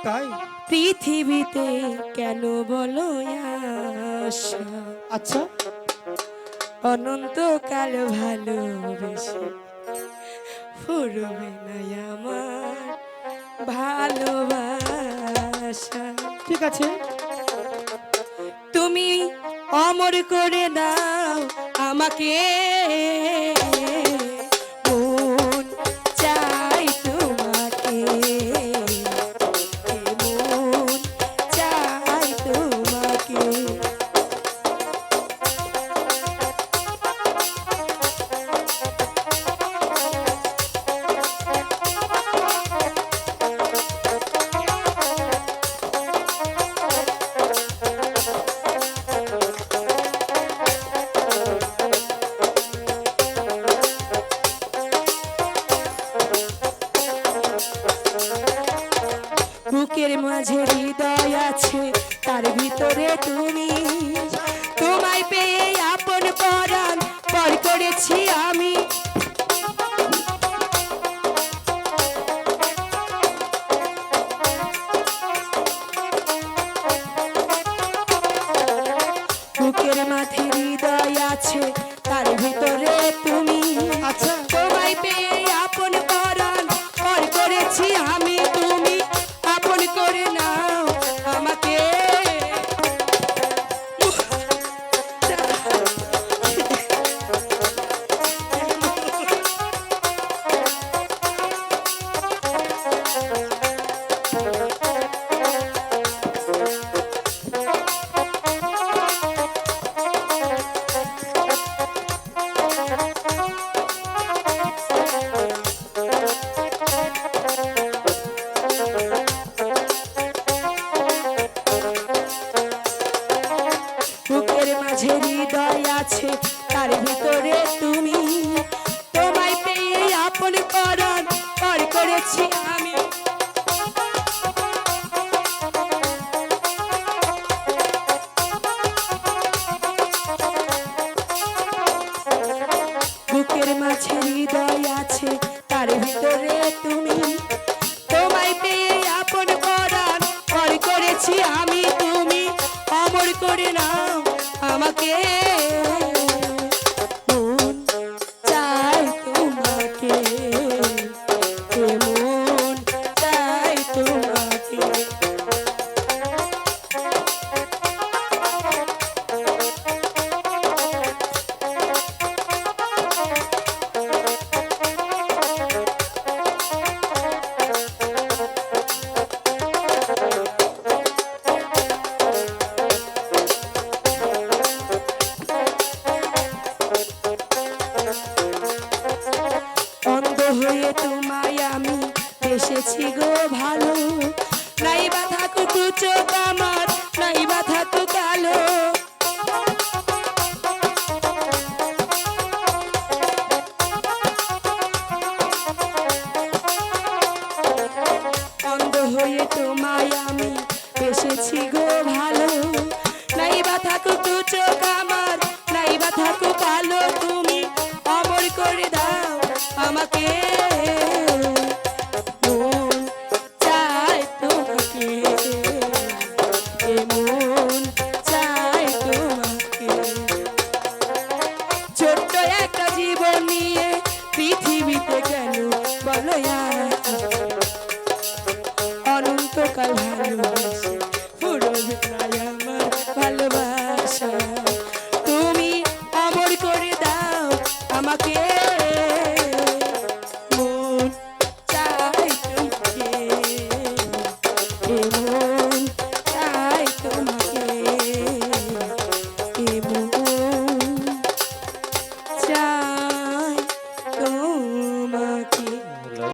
তাই? পৃথিবীতে কেন বলো আশা? আচ্ছা, অনন্তকাল ভালোবেসে ফুরবে না আমার ভালোবাসা। ঠিক আছে। তুমি অমর করে দাও আমাকে, মন চাই তোমাকে, মন চাই তোমাকে। বুকের মাঝে হৃদয় আছে, তার ভিতরে তুমি। তোমায় পেয়ে আপন পরাণ পর করেছি আমি। বুকের মাঝে হৃদয় আছে, তার ভিতরে তুমি। আচ্ছা, তোমায় পেয়ে আপন পরাণ পর করেছি আমি। তুমি আপন করে নাও আমাকে, বুকের মাঝে হৃদয় আছে, তার ভিতরে তুমি। তোমায় পেয়ে আপন পরাণ পর করেছি আমি। বুকের মাঝে হৃদয় আছে, তার ভিতরে তুমি। তোমায় পেয়ে আপন পরাণ পর করেছি আমি। তুমি অমর করে নাও আমাকে, মন চাই তোমাকে, মন চাই তোমাকে। অন্ধ হয়ে তোমায় আমি এসেছি গো ভালো। নাই বা থাকুক চোখ আমার, নাই বা থাকুক আলো। অন্ধ হয়ে তোমায় আমি এসেছি গো ভালো। নাই বা থাকুক চোখ আমার, নাই বা থাকুক আলো। তুমি অমর করে দাও আমাকে, মন চাই তোমাকে, মন চাই তোমাকে। ছোট্ট একটা জীবন নিয়ে পৃথিবীতে কেন বলো অনন্তকাল ভালোবেসে ফুরবে না আমার ভালোবাসা। তুমি অমর করে দাও আমাকে, মন চাই তোমাকে,